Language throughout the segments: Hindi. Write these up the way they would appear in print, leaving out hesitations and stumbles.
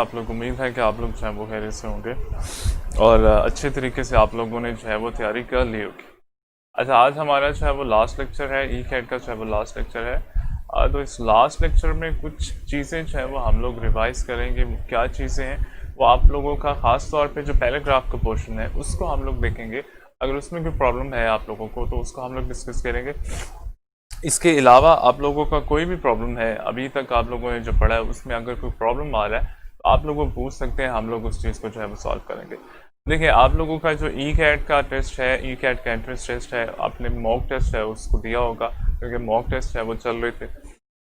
आप लोग उम्मीद है कि आप लोग जो है वो खैरियत से होंगे और अच्छे तरीके से आप लोगों ने जो है वो तैयारी कर ली होगी। अच्छा, आज हमारा जो है वो लास्ट लेक्चर है, ई कैट का जो है वो लास्ट लेक्चर है। तो इस लास्ट लेक्चर में कुछ चीज़ें जो है वो हम लोग रिवाइज करेंगे। क्या चीज़ें हैं वो आप लोगों का, ख़ास तौर पे जो पैराग्राफ का पोर्शन है उसको हम लोग देखेंगे। अगर उसमें कोई प्रॉब्लम है आप लोगों को तो उसको हम लोग डिस्कस करेंगे। इसके अलावा आप लोगों का कोई भी प्रॉब्लम है, अभी तक आप लोगों ने जो पढ़ा है उसमें अगर कोई प्रॉब्लम आ रहा है तो आप लोग वो पूछ सकते हैं, हम लोग उस चीज़ को जो है वो सॉल्व करेंगे। देखिए, आप लोगों का जो ई कैट का टेस्ट है, ई कैट का एंट्रेंस टेस्ट है, आपने मॉक टेस्ट है उसको दिया होगा, क्योंकि मॉक टेस्ट है वो चल रहे थे।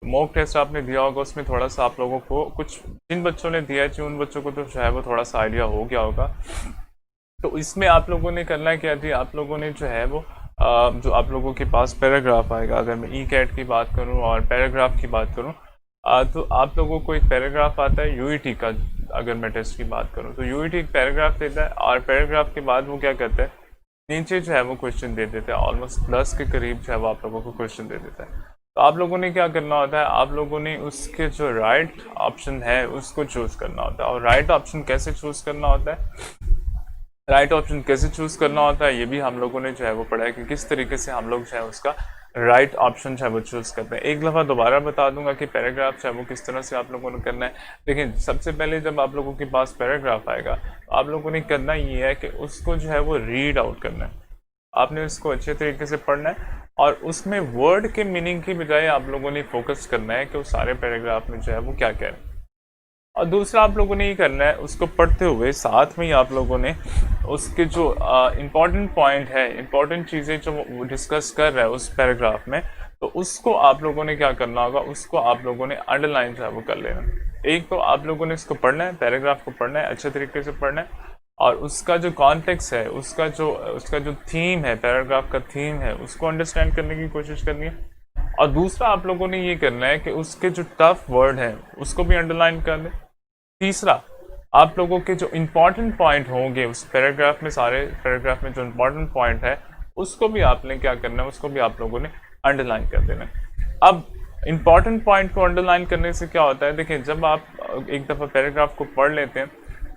मॉक टेस्ट आपने दिया होगा, उसमें थोड़ा सा आप लोगों को कुछ, जिन बच्चों ने दिया है उन बच्चों को तो जो है वो थोड़ा सा आइडिया हो गया होगा। तो इसमें आप लोगों ने करना क्या थी, आप लोगों ने जो है वो जो आप लोगों के पास पैराग्राफ आएगा, अगर मैं ई कैट की बात करूं और पैराग्राफ की बात करूं, तो आप लोगों को एक पैराग्राफ आता है यूईटी का। अगर मैं टेस्ट की बात करूं तो यूईटी एक पैराग्राफ देता है और पैराग्राफ के बाद वो क्या करता है, नीचे जो है वो क्वेश्चन दे देता है, ऑलमोस्ट 10 के करीब जो है वो आप लोगों को क्वेश्चन दे देता है। तो आप लोगों ने क्या करना होता है, आप लोगों ने उसके जो राइट ऑप्शन है उसको चूज़ करना होता है। और राइट ऑप्शन कैसे चूज़ करना होता है, राइट ऑप्शन कैसे चूज़ करना होता है, ये भी हम लोगों ने जो है वो पढ़ा है कि किस तरीके से हम लोग जो है उसका राइट ऑप्शन जो है वो चूज़ करते हैं। एक दफ़ा दोबारा बता दूंगा कि पैराग्राफ जो है वो किस तरह से आप लोगों ने करना है। लेकिन सबसे पहले जब आप लोगों के पास पैराग्राफ आएगा तो आप लोगों ने करना ये है कि उसको जो है वो रीड आउट करना है। आपने उसको अच्छे तरीके से पढ़ना है और उसमें वर्ड के मीनिंग की बजाय आप लोगों ने फोकस करना है कि उस सारे पैराग्राफ में जो है वो क्या कह रहे हैं। और दूसरा आप लोगों ने ये करना है, उसको पढ़ते हुए साथ में ही आप लोगों ने उसके जो इम्पोर्टेंट पॉइंट है, इम्पोर्टेंट चीज़ें जो वो डिस्कस कर रहा है उस पैराग्राफ में, तो उसको आप लोगों ने क्या करना होगा, उसको आप लोगों ने अंडरलाइन जो है वो कर लेना। एक तो आप लोगों ने इसको पढ़ना है, पैराग्राफ को पढ़ना है, अच्छे तरीके से पढ़ना है और उसका जो कॉन्टेक्स्ट है, उसका जो थीम है, पैराग्राफ का थीम है, उसको अंडरस्टैंड करने की कोशिश करनी है। और दूसरा आप लोगों ने ये करना है कि उसके जो टफ वर्ड हैं उसको भी अंडरलाइन कर दें। तीसरा, आप लोगों के जो इम्पोर्टेंट पॉइंट होंगे उस पैराग्राफ में, सारे पैराग्राफ में जो इम्पोर्टेंट पॉइंट है उसको भी आपने क्या करना है, उसको भी आप लोगों ने अंडरलाइन कर देना है। अब इम्पॉर्टेंट पॉइंट को अंडरलाइन करने से क्या होता है, देखिए जब आप एक दफ़ा पैराग्राफ को पढ़ लेते हैं,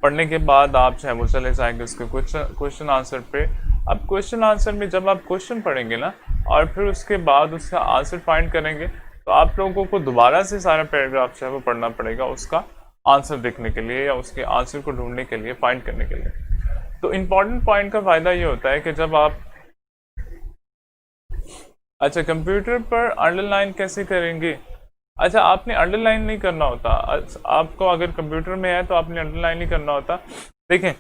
पढ़ने के बाद आप चाहे वो चले जाएंगे उसके क्वेश्चन आंसर पे। अब क्वेश्चन आंसर में जब आप क्वेश्चन पढ़ेंगे ना और फिर उसके बाद उसका आंसर फाइंड करेंगे, तो आप लोगों को दोबारा से सारा पैराग्राफ जो है वो पढ़ना पड़ेगा उसका आंसर देखने के लिए या उसके आंसर को ढूंढने के लिए, फाइंड करने के लिए। तो इम्पॉर्टेंट पॉइंट का फायदा ये होता है कि जब आप, अच्छा कंप्यूटर पर अंडरलाइन कैसे करेंगे, अच्छा आपने अंडरलाइन नहीं करना होता। आपको अगर कंप्यूटर में है तो आपने अंडरलाइन नहीं करना होता। देखें,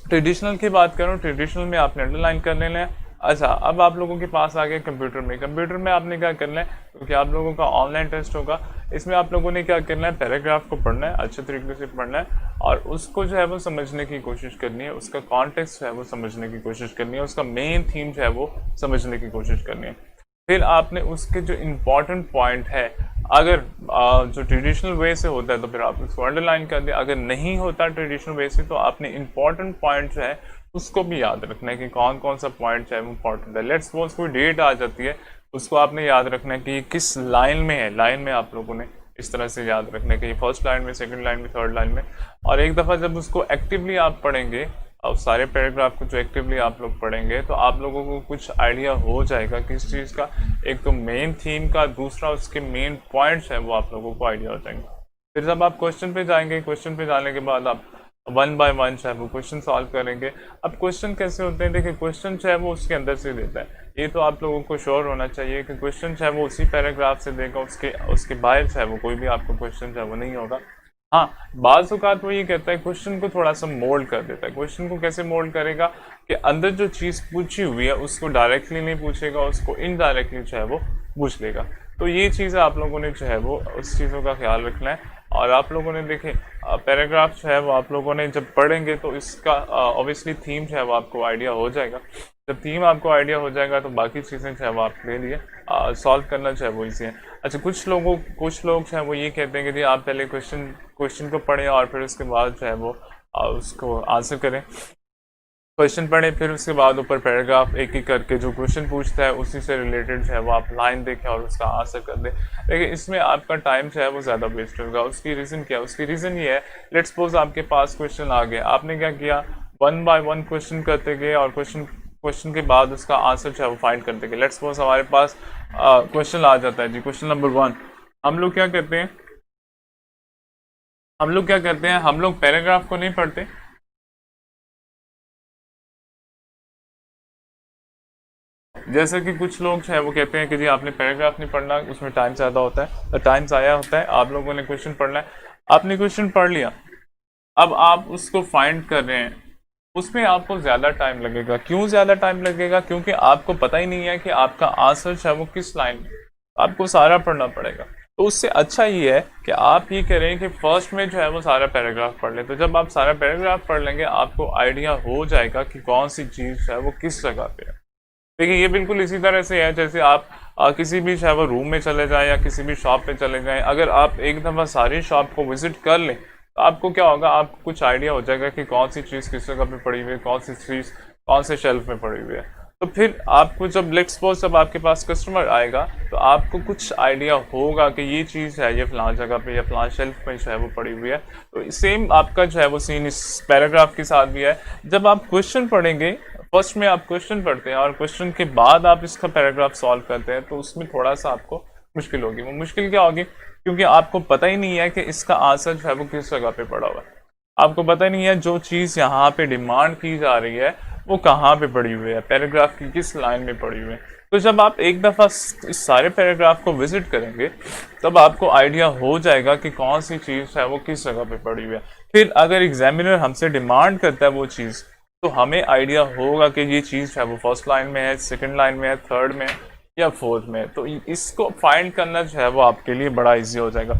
ट्रेडिशनल की बात करूँ, ट्रेडिशनल में आपने अंडरलाइन कर लेना है। अच्छा, अब आप लोगों के पास आ गया कंप्यूटर में, कंप्यूटर में आपने क्या करना है, क्योंकि आप लोगों का ऑनलाइन टेस्ट होगा, इसमें आप लोगों ने क्या करना है, पैराग्राफ को पढ़ना है, अच्छे तरीके से पढ़ना है और उसको जो है वो समझने की कोशिश करनी है, उसका कॉन्टेक्स्ट जो है वो समझने की कोशिश करनी है, उसका मेन थीम जो है वो समझने की कोशिश करनी है। फिर आपने उसके जो इम्पोर्टेंट पॉइंट है, अगर जो ट्रेडिशनल वे से होता है तो फिर आप उसको अंडरलाइन कर दें, अगर नहीं होता ट्रेडिशनल वे से तो आपने इम्पोर्टेंट पॉइंट जो है उसको भी याद रखना है कि कौन कौन सा पॉइंट जो है वो इम्पोर्टेंट है। लेट्स सपोज कोई डेट आ जाती है, उसको आपने याद रखना है कि किस लाइन में है, लाइन में आप लोगों ने इस तरह से याद रखना है कि फर्स्ट लाइन में, सेकंड लाइन में, थर्ड लाइन में। और एक दफ़ा जब उसको एक्टिवली आप पढ़ेंगे और सारे पैराग्राफ को जो एक्टिवली आप लोग पढ़ेंगे तो आप लोगों को कुछ आइडिया हो जाएगा किस चीज़ का, एक तो मेन थीम का, दूसरा उसके मेन पॉइंट्स हैं वो आप लोगों को आइडिया हो जाएंगे। फिर जब आप क्वेश्चन पे जाएंगे, क्वेश्चन पे जाने के बाद आप वन बाय वन जो है वो क्वेश्चन सॉल्व करेंगे। अब क्वेश्चन कैसे होते हैं, देखिए क्वेश्चन जो है वो उसके अंदर से देता है, ये तो आप लोगों को श्योर होना चाहिए कि क्वेश्चन जो है वो उसी पैराग्राफ से देगा, उसके बाहर जो है वो कोई भी आपको क्वेश्चन जो है वो नहीं होगा। हाँ, बाज़ औक़ात वो ये कहता है क्वेश्चन को थोड़ा सा मोल्ड कर देता है। क्वेश्चन को कैसे मोल्ड करेगा कि अंदर जो चीज़ पूछी हुई है उसको डायरेक्टली नहीं पूछेगा, उसको इनडायरेक्टली जो है वो पूछ लेगा। तो ये चीज़ें आप लोगों ने जो है वो उस चीज़ों का ख्याल रखना है। और आप लोगों ने देखें पैराग्राफ जो है वो आप लोगों ने जब पढ़ेंगे तो इसका ऑब्वियसली थीम जो है वो आपको आइडिया हो जाएगा। जब थीम आपको आइडिया हो जाएगा तो बाकी चीज़ें जो है वो आपके लिए सॉल्व करना जो है वो ईजी है। अच्छा, कुछ लोग जो है वो ये कहते हैं कि जी आप पहले क्वेश्चन को पढ़ें और फिर उसके बाद जो है वो उसको आंसर करें। क्वेश्चन पढ़े, फिर उसके बाद ऊपर पैराग्राफ एक एक करके जो क्वेश्चन पूछता है उसी से रिलेटेड जो है वो आप लाइन देखें और उसका आंसर कर दें। लेकिन इसमें आपका टाइम जो है वो ज़्यादा वेस्ट होगा। उसकी रीज़न क्या है? उसकी रीज़न ये है, लेट्स सपोज आपके पास क्वेश्चन आ गया, आपने क्या किया, 1 बाय 1 क्वेश्चन करते गए और क्वेश्चन के बाद उसका आंसर जो है वो फाइंड करते गए। लेट्स सपोज हमारे पास क्वेश्चन आ जाता है जी, क्वेश्चन नंबर 1। हम लोग क्या करते हैं, हम लोग पैराग्राफ को नहीं पढ़ते, जैसे कि कुछ लोग जो है वो कहते हैं कि जी आपने पैराग्राफ नहीं पढ़ना, उसमें टाइम ज़्यादा होता है, टाइम ज़ाया होता है, आप लोगों ने क्वेश्चन पढ़ना है, आपने क्वेश्चन पढ़ लिया, अब आप उसको फाइंड कर रहे हैं, उसमें आपको ज़्यादा टाइम लगेगा। क्यों ज़्यादा टाइम लगेगा? क्योंकि आपको पता ही नहीं है कि आपका आंसर जो है वो किस लाइन में, आपको सारा पढ़ना पड़ेगा। तो उससे अच्छा ये है कि आप ये करें कि फर्स्ट में जो है वो सारा पैराग्राफ पढ़ लें। तो जब आप सारा पैराग्राफ पढ़ लेंगे आपको आइडिया हो जाएगा कि कौन सी चीज़ है वो किस जगह पे है। देखिए ये बिल्कुल इसी तरह से है जैसे आप किसी भी चाहे वो रूम में चले जाएं या किसी भी शॉप पे चले जाएं, अगर आप एक दफ़ा सारी शॉप को विजिट कर लें तो आपको क्या होगा, आपको कुछ आइडिया हो जाएगा कि कौन सी चीज़ किस जगह पे पड़ी हुई है, कौन सी चीज़ कौन से शेल्फ में पड़ी हुई है। तो फिर आपको जब लेट्स सपोज जब आपके पास कस्टमर आएगा तो आपको कुछ आइडिया होगा कि ये चीज़ है, ये फलां जगह पे या फलां शेल्फ में जो है वो पड़ी हुई है। तो सेम आपका जो है वो सीन इस पैराग्राफ के साथ भी है। जब आप क्वेश्चन पढ़ेंगे, फर्स्ट में आप क्वेश्चन पढ़ते हैं और क्वेश्चन के बाद आप इसका पैराग्राफ सॉल्व करते हैं, तो उसमें थोड़ा सा आपको मुश्किल होगी। वो मुश्किल क्या होगी? क्योंकि आपको पता ही नहीं है कि इसका आंसर जो है वो किस जगह पे पड़ा हुआ है, आपको पता ही नहीं है जो चीज़ यहाँ पे डिमांड की जा रही है वो कहाँ पे पड़ी हुई है, पैराग्राफ की किस लाइन में पड़ी हुई है। तो जब आप एक दफ़ा इस सारे पैराग्राफ को विजिट करेंगे तब आपको आइडिया हो जाएगा कि कौन सी चीज़ है वो किस जगह पे पड़ी हुई है। फिर अगर एग्जामिनर हमसे डिमांड करता है वो चीज़, तो हमें आइडिया होगा कि ये चीज़ है वो फर्स्ट लाइन में है, सेकंड लाइन में है, थर्ड में या फोर्थ में। तो इसको फाइंड करना जो है वो आपके लिए बड़ा इजी हो जाएगा।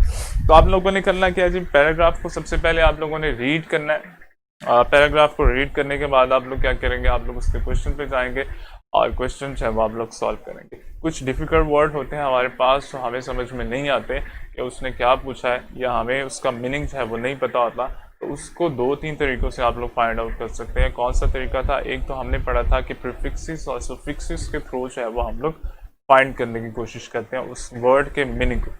तो आप लोगों ने करना क्या है जी, पैराग्राफ को सबसे पहले आप लोगों ने रीड करना है। पैराग्राफ को रीड करने के बाद आप लोग क्या करेंगे, आप लोग उसके क्वेश्चन पे जाएंगे और क्वेश्चन जो है वो आप लोग सॉल्व करेंगे। कुछ डिफ़िकल्ट वर्ड होते हैं हमारे पास जो हमें समझ में नहीं आते कि उसने क्या पूछा है या हमें उसका मीनिंग जो है वो नहीं पता होता, तो उसको 2-3 तरीक़ों से आप लोग फाइंड आउट कर सकते हैं। कौन सा तरीका था? एक तो हमने पढ़ा था कि प्रीफिक्सेस और सफिक्सेस के थ्रू जो है वो हम लोग फाइंड करने की कोशिश करते हैं उस वर्ड के मीनिंग को।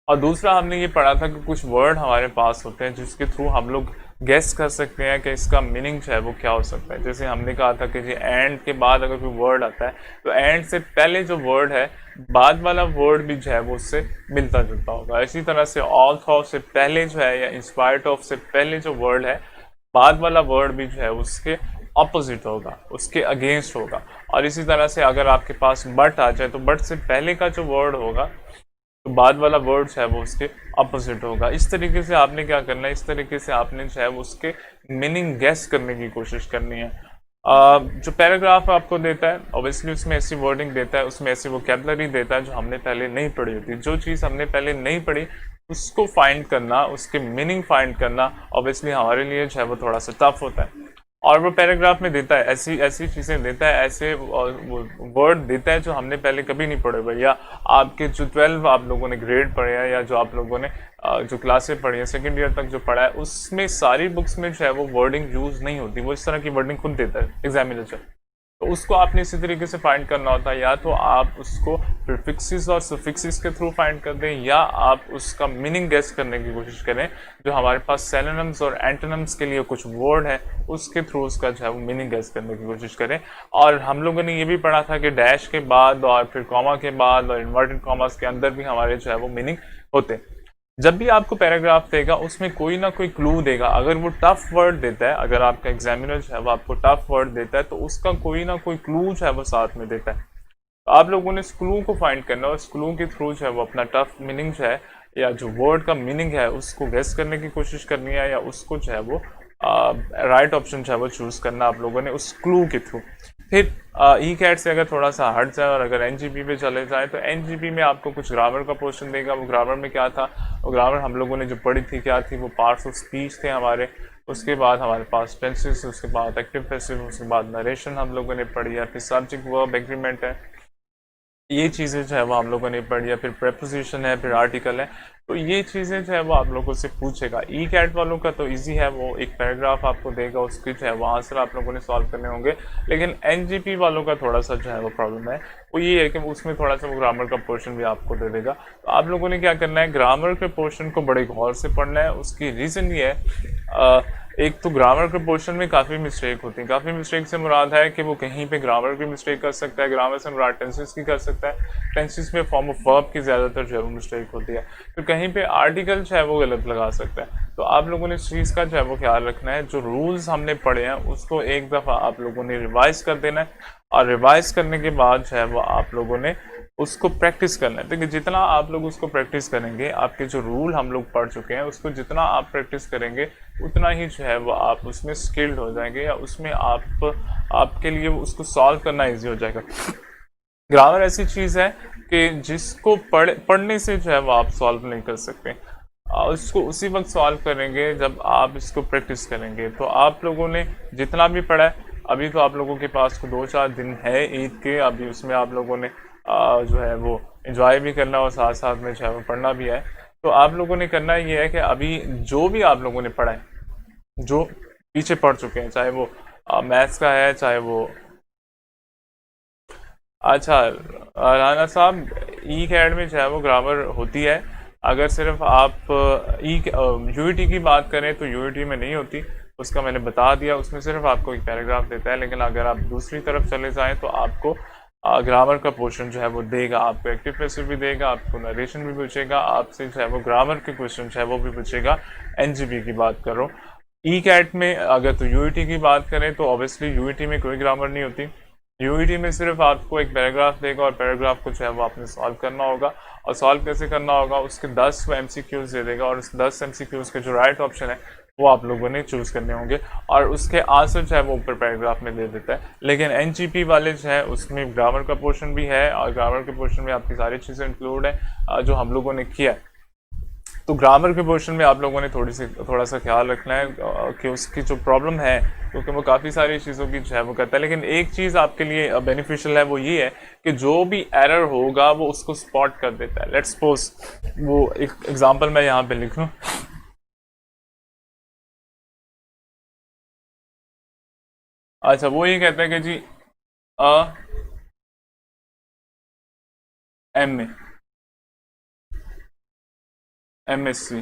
और दूसरा हमने ये पढ़ा था कि कुछ वर्ड हमारे पास होते हैं जिसके थ्रू हम लोग गेस कर सकते हैं कि इसका मीनिंग जो है वो क्या हो सकता है। जैसे हमने कहा था कि जी एंड के बाद अगर कोई वर्ड आता है तो एंड से पहले जो वर्ड है बाद वाला वर्ड भी जो है वो उससे मिलता जुलता होगा। इसी तरह से ऑल्थो से पहले जो है या इंस्पायर्ड ऑफ से पहले जो वर्ड है बाद वाला वर्ड भी जो है उसके ऑपोजिट होगा, उसके अगेंस्ट होगा। और इसी तरह से अगर आपके पास बट आ जाए तो बट से पहले का जो वर्ड होगा तो बाद वाला वर्ड्स है वो उसके अपोजिट होगा। इस तरीके से आपने क्या करना है, इस तरीके से आपने जो है उसके मीनिंग गेस करने की कोशिश करनी है। जो पैराग्राफ आपको देता है ऑब्वियसली उसमें ऐसी वर्डिंग देता है, उसमें ऐसी वोकैबुलरी देता है जो हमने पहले नहीं पढ़ी होती। जो चीज़ हमने पहले नहीं पढ़ी उसको फाइंड करना, उसके मीनिंग फाइंड करना ऑब्वियसली हमारे लिए जो है वो थोड़ा सा टफ होता है। और वो पैराग्राफ में देता है ऐसी ऐसी चीज़ें देता है, ऐसे वर्ड देता है जो हमने पहले कभी नहीं पढ़े हुए, या आपके जो 12 आप लोगों ने ग्रेड पढ़े हैं या जो आप लोगों ने जो क्लासें पढ़ी हैं सेकेंड ईयर तक जो पढ़ा है उसमें सारी बुक्स में जो है वो वर्डिंग यूज़ नहीं होती, वो इस तरह की वर्डिंग खुद देता है एग्जामिनर। तो उसको आपने इसी तरीके से फाइंड करना होता है, या तो आप उसको प्रीफिक्सेस और सफिक्सेस के थ्रू फाइंड कर दें या आप उसका मीनिंग गेस करने की कोशिश करें। जो हमारे पास सिनोनिम्स और एंटोनिम्स के लिए कुछ वर्ड है उसके थ्रू उसका जो है वो मीनिंग गेस करने की कोशिश करें। और हम लोगों ने ये भी पढ़ा था कि डैश के बाद और फिर कॉमा के बाद और इन्वर्टेड कॉमास के अंदर भी हमारे जो है वो मीनिंग होते हैं। जब भी आपको पैराग्राफ देगा उसमें कोई ना कोई क्लू देगा। अगर वो टफ वर्ड देता है, अगर आपका एग्जामिनर जो है वो आपको टफ वर्ड देता है तो उसका कोई ना कोई क्लू जो है वो साथ में देता है। तो आप लोगों ने इस क्लू को फाइंड करना है, उस क्लू के थ्रू जो है वो अपना टफ मीनिंग जो है या जो वर्ड का मीनिंग है उसको गेस करने की कोशिश करनी है, या उसको जो है वो राइट ऑप्शन जो है वो चूज़ करना आप लोगों ने उस क्लू के थ्रू। फिर ई कैट से अगर थोड़ा सा हट जाए और अगर एनजीपी पे चले जाए तो एनजीपी में आपको कुछ ग्रामर का पोर्शन देगा। वो ग्रामर में क्या था, वो ग्रामर हम लोगों ने जो पढ़ी थी क्या थी, वो पार्ट्स ऑफ स्पीच थे हमारे। उसके बाद हमारे पास टेंसेस, उसके बाद एक्टिव पैसिव, उसके बाद नरेशन हम लोगों ने पढ़ी है, फिर सब्जेक्ट वर्ब एग्रीमेंट है, ये चीज़ें जो है वो हम लोगों ने पढ़ी है, फिर प्रेपोजिशन है, फिर आर्टिकल है। तो ये चीज़ें जो है वो आप लोगों से पूछेगा। ई कैट वालों का तो इजी है, वो एक पैराग्राफ आपको देगा, उसके जो है वो आंसर आप लोगों ने सॉल्व करने होंगे। लेकिन एनजीपी वालों का थोड़ा सा जो है वो प्रॉब्लम है, वो ये है कि उसमें थोड़ा सा वो ग्रामर का पोर्शन भी आपको दे देगा। तो आप लोगों ने क्या करना है, ग्रामर के पोर्शन को बड़े गौर से पढ़ना है। उसकी रीज़न ये है, एक तो ग्रामर के पोर्शन में काफ़ी मिस्टेक होती है। काफ़ी मिस्टेक से मुराद है कि वो कहीं पे ग्रामर की मिस्टेक कर सकता है, ग्रामर से मुराद टेंसेस की कर सकता है, टेंसेस में फॉर्म ऑफ वर्ब की ज़्यादातर जो है वो मिस्टेक होती है, तो कहीं पे आर्टिकल जो है वो गलत लगा सकता है। तो आप लोगों ने इस चीज़ का जो है वो ख्याल रखना है। जो रूल्स हमने पढ़े हैं उसको एक दफ़ा आप लोगों ने रिवाइज कर देना है, और रिवाइज करने के बाद जो है वो आप लोगों ने उसको प्रैक्टिस करना है। देखिए जितना आप लोग उसको प्रैक्टिस करेंगे, आपके जो रूल हम लोग पढ़ चुके हैं उसको जितना आप प्रैक्टिस करेंगे, उतना ही जो है वो आप उसमें स्किल्ड हो जाएंगे, या उसमें आपके लिए उसको सॉल्व करना ईजी हो जाएगा। ग्रामर ऐसी चीज़ है कि जिसको पढ़ने से जो है वो आप सॉल्व नहीं कर सकते। उसको उसी वक्त सॉल्व करेंगे जब आप इसको प्रैक्टिस करेंगे। तो आप लोगों ने जितना भी पढ़ा है, अभी तो आप लोगों के पास को 2-4 दिन है ईद के, अभी उसमें आप लोगों ने जो है वो एंजॉय भी करना और साथ साथ में जो है वो पढ़ना भी है। तो आप लोगों ने करना ये है कि अभी जो भी आप लोगों ने पढ़ा है, जो पीछे पढ़ चुके हैं, चाहे वो मैथ्स का है, चाहे वो अच्छा राना साहब, ई कैड में जो है वो ग्रामर होती है। अगर सिर्फ आप ई यूईटी की बात करें तो यूईटी में नहीं होती, उसका मैंने बता दिया, उसमें सिर्फ आपको एक पैराग्राफ देता है। लेकिन अगर आप दूसरी तरफ चले जाएं तो आपको ग्रामर का पोर्शन जो है वो देगा, आपको एक्टिव पैसिव भी देगा, आपको नरेशन भी पूछेगा, आपसे जो है वो ग्रामर के क्वेश्चन जो है वो भी पूछेगा। एनजीबी की बात करो। ई कैट में अगर तो यूईटी की बात करें तो ऑब्वियसली यूईटी में कोई ग्रामर नहीं होती। यूईटी में सिर्फ आपको एक पैराग्राफ देगा, और पैराग्राफ को जो है वो आपने सॉल्व करना होगा। और सॉल्व कैसे करना होगा, उसके 10 एमसीक्यूज दे देगा, और उस 10 एमसीक्यूज के जो राइट ऑप्शन है वो आप लोगों ने चूज करने होंगे, और उसके आंसर जो है वो ऊपर पैराग्राफ में दे देता है। लेकिन एनजीपी वाले जो है उसमें ग्रामर का पोर्शन भी है, और ग्रामर के पोर्शन में आपकी सारी चीज़ें इंक्लूड है जो हम लोगों ने किया है। तो ग्रामर के पोर्शन में आप लोगों ने थोड़ा सा ख्याल रखना है कि उसकी जो प्रॉब्लम है, क्योंकि वो काफ़ी सारी चीज़ों की जो है वो करता है। लेकिन एक चीज़ आपके लिए बेनिफिशियल है, वो ये है कि जो भी एरर होगा वो उसको स्पॉट कर देता है। लेट्स सपोज वो एक एग्जांपल मैं यहाँ पे लिख लूँ। अच्छा, वो ये कहता है कि जी अ एम ए MSc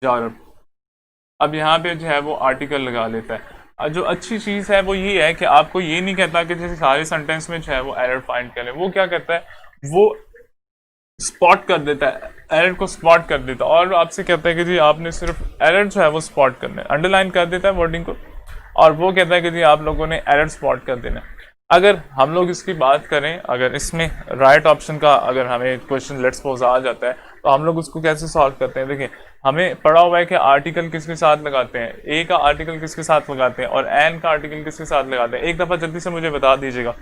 यूरोप। अब यहाँ पे जो है वो आर्टिकल लगा लेता है। जो अच्छी चीज़ है वो ये है कि आपको ये नहीं कहता कि जैसे सारे सेंटेंस में जो है वो एरर फाइंड करें। वो क्या कहता है, वो स्पॉट कर देता है, एरर को स्पॉट कर देता है, और आपसे कहता है कि जी आपने सिर्फ एरर जो है वो स्पॉट करना है, अंडरलाइन कर देता है वर्डिंग को, और वो कहता है कि जी आप लोगों ने एरर स्पॉट कर देना है। अगर हम लोग इसकी बात करें, अगर इसमें राइट ऑप्शन का अगर हमें क्वेश्चन लेट्स सपोज आ जाता है, तो हम लोग उसको कैसे सॉल्व करते हैं। देखिए, हमें पढ़ा हुआ है कि आर्टिकल किसके साथ लगाते हैं, ए का आर्टिकल किसके साथ लगाते हैं, और एन का आर्टिकल किसके साथ लगाते हैं। एक दफ़ा जल्दी से मुझे बता दीजिएगा,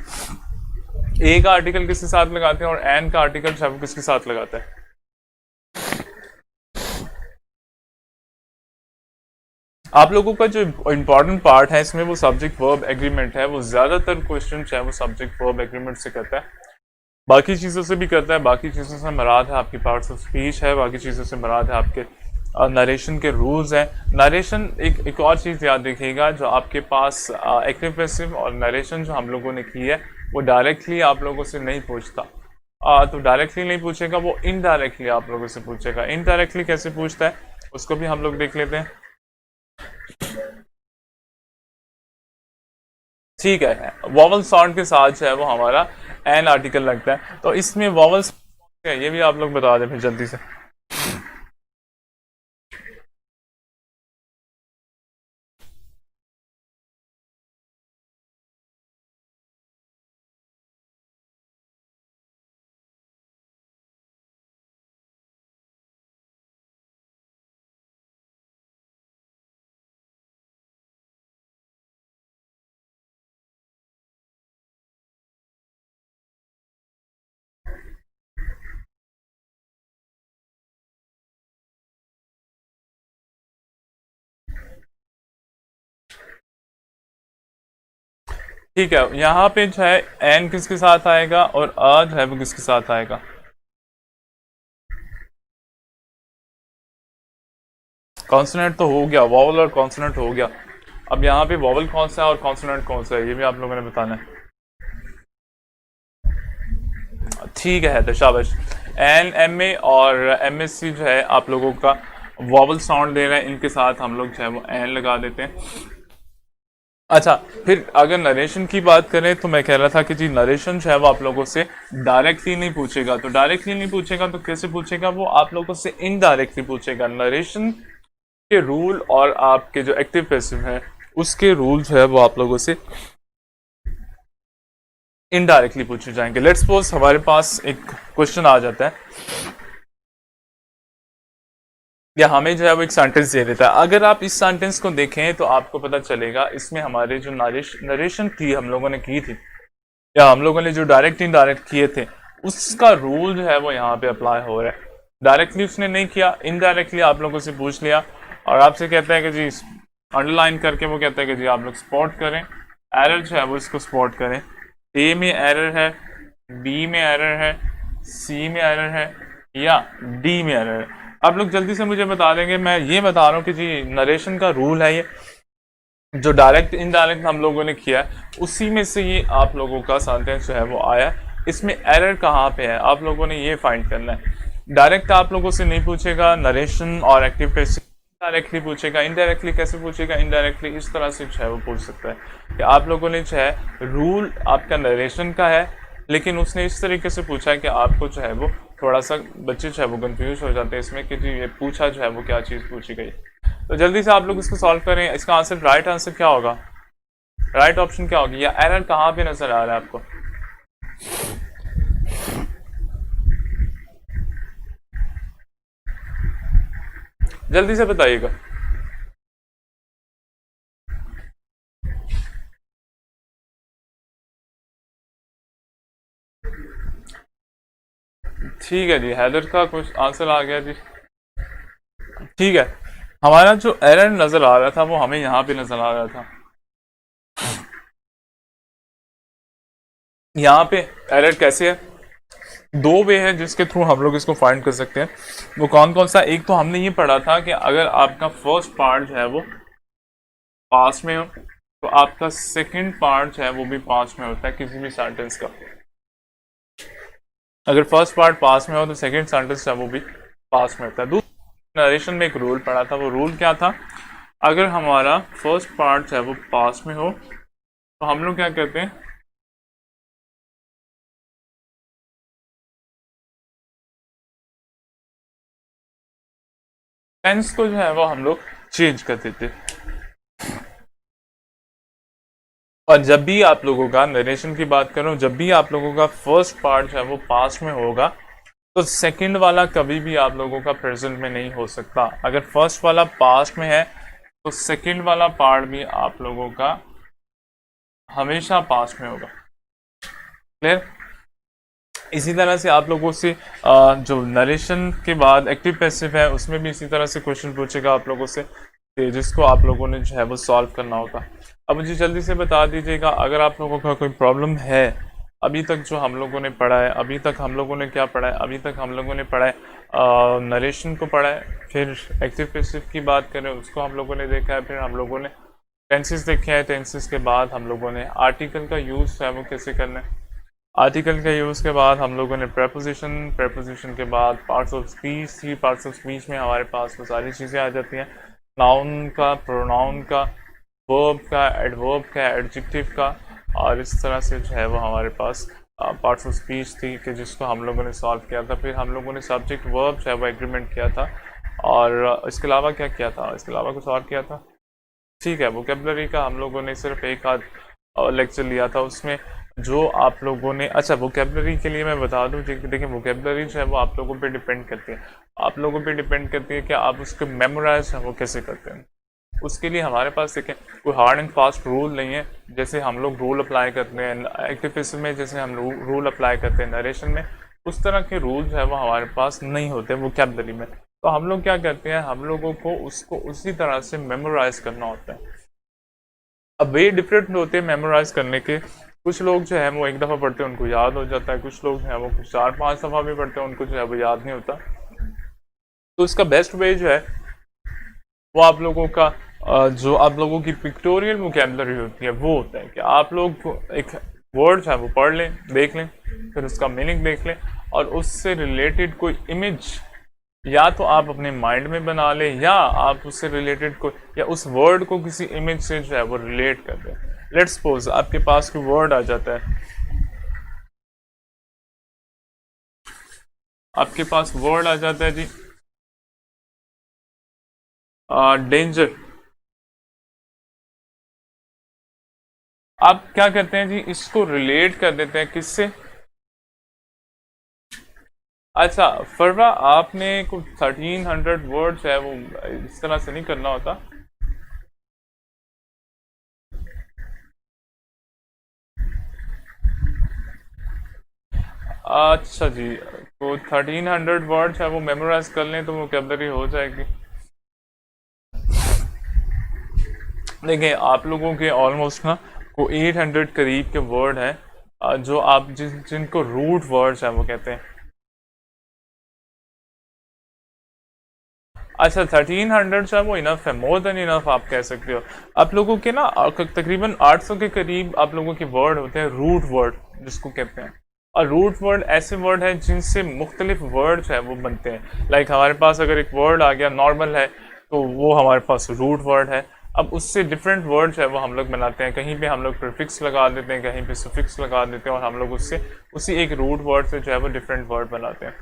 ए का आर्टिकल किसके साथ लगाते हैं और एन का आर्टिकल जो है वो किसके साथ लगाता है। आप लोगों का जो इम्पोर्टेंट पार्ट है इसमें वो सब्जेक्ट वर्ब एग्रीमेंट है। वो ज़्यादातर क्वेश्चन जो है वो सब्जेक्ट वर्ब एग्रीमेंट से करता है, बाकी चीज़ों से भी करता है। बाकी चीज़ों से मराद है आपकी पार्ट्स ऑफ स्पीच है, बाकी चीज़ों से मराद है आपके नरेशन के रूल्स हैं। नरेशन एक और चीज़ याद रखिएगा, जो आपके पास एक्टिव पैसिव और नरेशन जो हम लोगों ने की है, वो डायरेक्टली आप लोगों से नहीं पूछता। तो डायरेक्टली नहीं पूछेगा, वो इनडायरेक्टली आप लोगों से पूछेगा। इनडायरेक्टली कैसे पूछता है उसको भी हम लोग देख लेते हैं। ठीक है, वॉवल साउंड के साथ जो है वो हमारा एन आर्टिकल लगता है। तो इसमें वॉवल्स है, ये भी आप लोग बता दें फिर जल्दी से। ठीक है, यहाँ पे जो है एन किसके साथ आएगा और आ जो है वो किसके साथ आएगा? कॉन्सोनेंट तो हो गया, वॉवल और कॉन्सोनेंट हो गया। अब यहाँ पे वॉवल कौन सा है और कॉन्सोनेंट कौन सा है, ये भी आप लोगों ने बताना है। ठीक है तो शाबाश। एन एम ए और एम एस सी जो है आप लोगों का वॉवल साउंड दे रहे हैं, इनके साथ हम लोग जो है वो एन लगा देते हैं। अच्छा, फिर अगर नरेशन की बात करें तो मैं कह रहा था कि जी नरेशन जो है वो आप लोगों से डायरेक्टली नहीं पूछेगा, तो डायरेक्टली नहीं पूछेगा तो कैसे पूछेगा? वो आप लोगों से इनडायरेक्टली पूछेगा। नरेशन के रूल और आपके जो एक्टिव पैसिव है उसके रूल जो है वो आप लोगों से इनडायरेक्टली पूछे जाएंगे। लेट्स सपोज हमारे पास एक क्वेश्चन आ जाता है या हमें जो है वो एक सेंटेंस दे देता है। अगर आप इस सेंटेंस को देखें तो आपको पता चलेगा इसमें हमारे जो नरेशन थी हम लोगों ने की थी, या हम लोगों ने जो डायरेक्ट इनडायरेक्ट किए थे, उसका रूल जो है वो यहाँ पे अप्लाई हो रहा है। डायरेक्टली उसने नहीं किया, इनडायरेक्टली आप लोगों से पूछ लिया और आपसे कहता है कि जी अंडरलाइन करके वो कहता है कि जी आप लोग स्पॉट करें, एरर जो है वो इसको स्पॉट करें। ए में एरर है, बी में एरर है, सी में एरर है या डी में एरर है। आप लोग जल्दी से मुझे बता देंगे। मैं ये बता रहा हूँ कि जी नरेशन का रूल है ये, जो डायरेक्ट इनडायरेक्ट हम लोगों ने किया उसी में से ये आप लोगों का सेंटेंस जो है वो आया। इसमें एरर कहाँ पे है आप लोगों ने ये फाइंड करना है। डायरेक्ट आप लोगों से नहीं पूछेगा नरेशन और एक्टिव पैसिव, डायरेक्टली पूछेगा। इनडायरेक्टली कैसे पूछेगा? इनडायरेक्टली इस तरह से जो है वो पूछ सकता है कि आप लोगों ने जो है रूल आपका नरेशन का है, लेकिन उसने इस तरीके से पूछा है कि आपको जो है वो थोड़ा सा बच्चे जो है वो कंफ्यूज हो जाते हैं इसमें कि जी ये पूछा जो है वो क्या चीज़ पूछी गई। तो जल्दी से आप लोग इसको सॉल्व करें। इसका आंसर, राइट आंसर क्या होगा? राइट ऑप्शन क्या होगी? या एरर कहाँ पे नजर आ रहा है आपको? जल्दी से बताइएगा। ठीक है जी, हैदर का कुछ आंसर आ गया जी। ठीक है, हमारा जो एरर नजर आ रहा था वो हमें यहाँ पे नजर आ रहा था। यहाँ पे एरर कैसे है? दो वे है जिसके थ्रू हम लोग इसको फाइंड कर सकते हैं। वो कौन कौन सा? एक तो हमने ये पढ़ा था कि अगर आपका फर्स्ट पार्ट जो है वो पास में हो तो आपका सेकंड पार्ट जो है वो भी पास में होता है किसी भी सेंटेंस का। अगर फर्स्ट पार्ट पास में हो तो सेकंड सेंटेंस जो है वो भी पास में होता है। दूसरा नरेशन में एक रूल पढ़ा था, वो रूल क्या था? अगर हमारा फर्स्ट पार्ट जो है वो पास में हो तो हम लोग क्या कहते हैं? टेंस को जो है वो हम लोग चेंज कर देते। और जब भी आप लोगों का नरेशन की बात करूं, जब भी आप लोगों का फर्स्ट पार्ट जो है वो पास में होगा तो सेकंड वाला कभी भी आप लोगों का प्रेजेंट में नहीं हो सकता। अगर फर्स्ट वाला पास्ट में है तो सेकंड वाला पार्ट भी आप लोगों का हमेशा पास्ट में होगा। क्लियर? इसी तरह से आप लोगों से जो नरेशन के बाद एक्टिव पैसिव है उसमें भी इसी तरह से क्वेश्चन पूछेगा आप लोगों से, जिसको आप लोगों ने जो है वो सॉल्व करना होगा। अब मुझे जल्दी से बता दीजिएगा अगर आप लोगों का कोई प्रॉब्लम है। अभी तक जो हम लोगों ने पढ़ा है, अभी तक हम लोगों ने क्या पढ़ा है? अभी तक हम लोगों ने पढ़ा है नरेशन को पढ़ा है, फिर एक्टिव पैसिव की बात करें उसको हम लोगों ने देखा है, फिर हम लोगों ने टेंसेस देखे हैं। टेंसेस के बाद हम लोगों ने आर्टिकल का यूज़ है वो कैसे करना है। आर्टिकल के यूज़ के बाद हम लोगों ने प्रेपोजिशन, प्रेपोजिशन के बाद पार्ट्स ऑफ स्पीच थी। पार्ट्स ऑफ स्पीच में हमारे पास वो सारी चीज़ें आ जाती हैं, नाउन का, प्रोनाउन का, वर्ब का, एडवर्ब का, एडजेक्टिव का, और इस तरह से जो है वो हमारे पास पार्ट्स ऑफ स्पीच थी कि जिसको हम लोगों ने सॉल्व किया था। फिर हम लोगों ने सब्जेक्ट वर्ब जो है वो एग्रीमेंट किया था, और इसके अलावा क्या किया था? इसके अलावा कुछ और किया था। ठीक है, वोकेबलरी का हम लोगों ने सिर्फ एक आध लेक्चर लिया था उसमें जो आप लोगों ने। अच्छा, वोकेबलरी के लिए मैं बता दूं देखिए वोकेबलरी जो है वो आप लोगों पे डिपेंड करती है। आप लोगों पे डिपेंड करती है कि आप उसको मेमोराइज है वो कैसे करते हैं। उसके लिए हमारे पास देखें कोई हार्ड एंड फास्ट रूल नहीं है। जैसे हम लोग रूल अप्लाई करते हैं एक्टिव पैसिव में, जैसे हम रूल अप्लाई करते हैं नरेशन में, उस तरह के रूल जो है वो हमारे पास नहीं होते वोकेबलरी में। तो हम लोग क्या करते हैं, हम लोगों को उसको उसी तरह से मेमोराइज करना होता है। अब वे डिफरेंट होते हैं मेमोराइज करने के। कुछ लोग जो है वो एक दफ़ा पढ़ते हैं उनको याद हो जाता है, कुछ लोग जो है वो कुछ 4-5 दफ़ा भी पढ़ते हैं उनको जो है वो याद नहीं होता। तो इसका बेस्ट वे जो है वो आप लोगों का जो आप लोगों की पिक्टोरियल वोकेबलरी होती है वो होता है कि आप लोग एक वर्ड जो है वो पढ़ लें, देख लें, फिर उसका मीनिंग देख लें और उससे रिलेटेड कोई इमेज या तो आप अपने माइंड में बना लें या आप उससे रिलेटेड को या उस वर्ड को किसी इमेज से जो है वो रिलेट कर दें। लेट्स सपोज आपके पास कोई वर्ड आ जाता है, आपके पास वर्ड आ जाता है जी डेंजर। आप क्या करते हैं जी, इसको रिलेट कर देते हैं किससे? अच्छा फरवा, आपने कुछ 1300 वर्ड्स है वो इस तरह से नहीं करना होता। अच्छा जी, तो 1300 वर्ड्स है वो मेमोराइज कर लें तो वोकेबलरी हो जाएगी। देखिए आप लोगों के ऑलमोस्ट ना को 800 करीब के वर्ड हैं जो आप जिनको रूट वर्ड्स हैं वो कहते हैं। अच्छा 1300 जो है वो इनफ है, मोर देन इनफ आप कह सकते हो। आप लोगों के ना तकरीबन 800 के करीब आप लोगों के वर्ड होते हैं रूट वर्ड जिसको कहते हैं। और रूट वर्ड ऐसे वर्ड हैं जिनसे मुख्तलिफ वर्ड्स हैं वो बनते हैं। लाइक हमारे पास अगर एक वर्ड आ गया नॉर्मल है तो वो हमारे पास रूट वर्ड है। अब उससे डिफरेंट वर्ड्स है वो हम लोग बनाते हैं, कहीं पे हम लोग प्रीफिक्स लगा देते हैं, कहीं पे सुफिक्स लगा देते हैं और हम लोग उससे उसी एक रूट वर्ड से जो है वो डिफरेंट वर्ड बनाते हैं।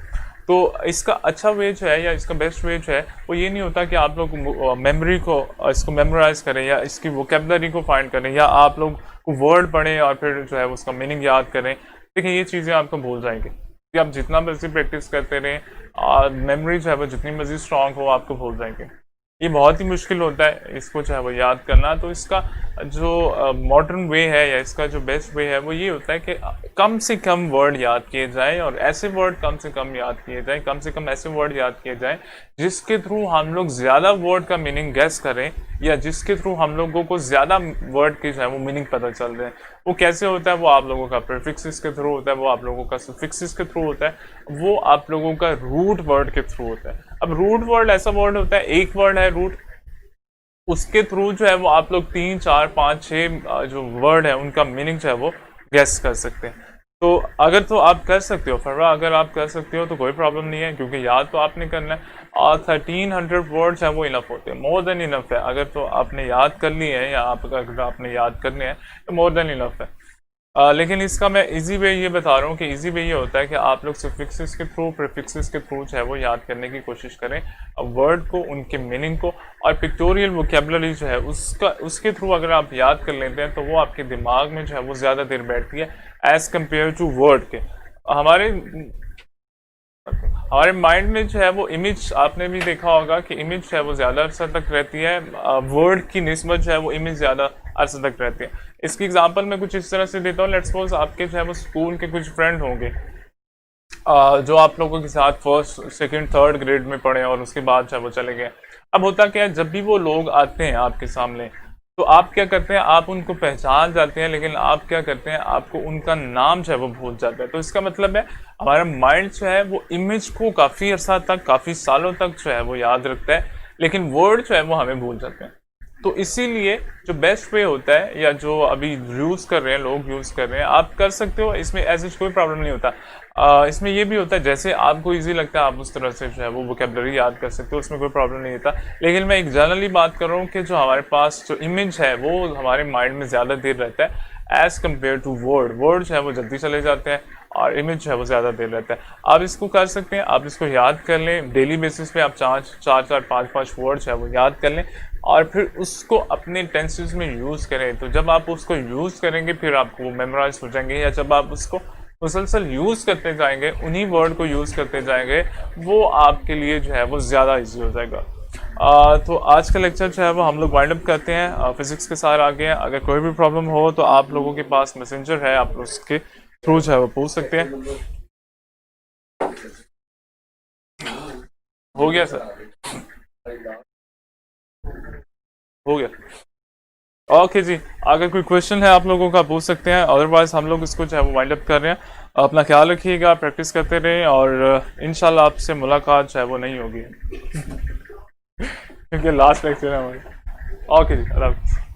तो इसका अच्छा वे जो है या इसका बेस्ट वे जो है वो ये नहीं होता कि आप लोग मेमोरी को इसको मेमोराइज करें या इसकी वोकेबलरी को फाइंड करें या आप लोग को वर्ड पढ़ें और फिर जो है उसका मीनिंग याद करें। देखिए ये चीज़ें आपको भूल जाएंगे कि आप जितना मर्जी प्रैक्टिस करते रहें और मेमोरी जो है वो जितनी मर्जी स्ट्रांग हो आपको भूल जाएंगे। ये बहुत ही मुश्किल होता है इसको जो है वो याद करना। तो इसका जो मॉडर्न वे है या इसका जो बेस्ट वे है वो ये होता है कि कम से कम वर्ड याद किए जाएं और ऐसे वर्ड कम से कम याद किए जाएं, कम से कम ऐसे वर्ड याद किए जाएं जिसके थ्रू हम लोग ज़्यादा वर्ड का मीनिंग गैस करें या जिसके थ्रू हम लोगों को ज़्यादा वर्ड की जो है वो मीनिंग पता चल रहे हैं। वो कैसे होता है? वो आप लोगों का प्रीफिक्सेस के थ्रू होता है, वो आप लोगों का सफिक्सेस के थ्रू होता है, वो आप लोगों का रूट वर्ड के थ्रू होता है। अब रूट वर्ड ऐसा वर्ड होता है, एक वर्ड है रूट, उसके थ्रू जो है वो आप लोग 3 4 5 6 जो वर्ड है उनका मीनिंग जो है वो गैस कर सकते हैं। तो अगर तो आप कर सकते हो फरवा, अगर आप कर सकते हो तो कोई प्रॉब्लम नहीं है क्योंकि याद तो आपने करना है और 1300 वर्ड्स हैं वो इनफ होते हैं, मोर देन इनफ है। अगर तो आपने याद कर लिए हैं या आप अगर आपने याद करने हैं तो मोर देन इनफ है। लेकिन इसका मैं इजी वे ये बता रहा हूँ कि इजी वे ये होता है कि आप लोग सफिक्सेस के थ्रू प्रीफिक्सेस के थ्रू जो है वो याद करने की कोशिश करें वर्ड को, उनके मीनिंग को, और पिक्टोरियल वोकेबलरी जो है उसके थ्रू अगर आप याद कर लेते हैं तो वो आपके दिमाग में जो है वो ज़्यादा देर बैठती है एज कम्पेयर टू वर्ड के। हमारे हमारे माइंड में जो है वो इमेज, आपने भी देखा होगा कि इमेज जो है वो ज़्यादा अरसा तक रहती है, वर्ड की निस्बत जो है वो इमेज ज़्यादा अरसा तक रहती है। इसकी एग्जांपल मैं कुछ इस तरह से देता हूँ। लेट्स सपोज आपके जो है वो स्कूल के कुछ फ्रेंड होंगे जो आप लोगों के साथ फर्स्ट सेकंड थर्ड ग्रेड में पढ़े और उसके बाद जो है वो चले गए। अब होता क्या है, जब भी वो लोग आते हैं आपके सामने तो आप क्या करते हैं, आप उनको पहचान जाते हैं लेकिन आप क्या करते हैं, आपको उनका नाम जो है वो भूल जाता है। तो इसका मतलब है हमारा माइंड जो है वो इमेज को काफ़ी अर्सा तक, काफ़ी सालों तक जो है वो याद रखता है लेकिन वर्ड जो है वो हमें भूल जाते हैं। तो इसीलिए जो बेस्ट वे होता है या जो अभी यूज़ कर रहे हैं लोग यूज़ कर रहे हैं, आप कर सकते हो, इसमें ऐसे कोई प्रॉब्लम नहीं होता। इसमें ये भी होता है जैसे आपको इजी लगता है आप उस तरह से जो है वो वोकेबलरी याद कर सकते हो, उसमें कोई प्रॉब्लम नहीं होता। लेकिन मैं एक जनरली बात कर रहा हूँ कि जो हमारे पास जो इमेज है वो हमारे माइंड में ज़्यादा देर रहता है as compare to word. Word जो है वो जल्दी चले जाते हैं और इमेज जो है वो ज़्यादा देर रहता है। आप इसको कर सकते हैं, आप इसको याद कर लें डेली बेसिस पे, आप 4 4 5 5 वर्ड जो है वो याद कर लें और फिर उसको अपने टेंसेस में यूज़ करें। तो जब आप उसको यूज़ करेंगे फिर आपको वो मेमोराइज हो जाएंगे, या जब आप उसको मुसलसल यूज़ करते जाएंगे, उन्हीं वर्ड को यूज़ करते जाएंगे, वो आपके लिए जो है वो ज़्यादा इजी हो जाएगा। तो आज का लेक्चर जो है वो हम लोग वाइंड अप करते हैं, फिजिक्स के साथ आगे हैं। अगर कोई भी प्रॉब्लम हो तो आप लोगों के पास मैसेंजर है, आप उसके थ्रू जो है वो पूछ सकते हैं। हो गया सर, हो गया। ओके जी, अगर कोई क्वेश्चन है आप लोगों का पूछ सकते हैं, अदरवाइज हम लोग इसको जो है वो वाइंड अप कर रहे हैं। अपना ख्याल रखिएगा, प्रैक्टिस करते रहें और इंशाल्लाह आपसे मुलाकात जो है वो नहीं होगी क्योंकि लास्ट लेक्चर है हमारी। ओके जी, अल्लाह हाफ़िज़।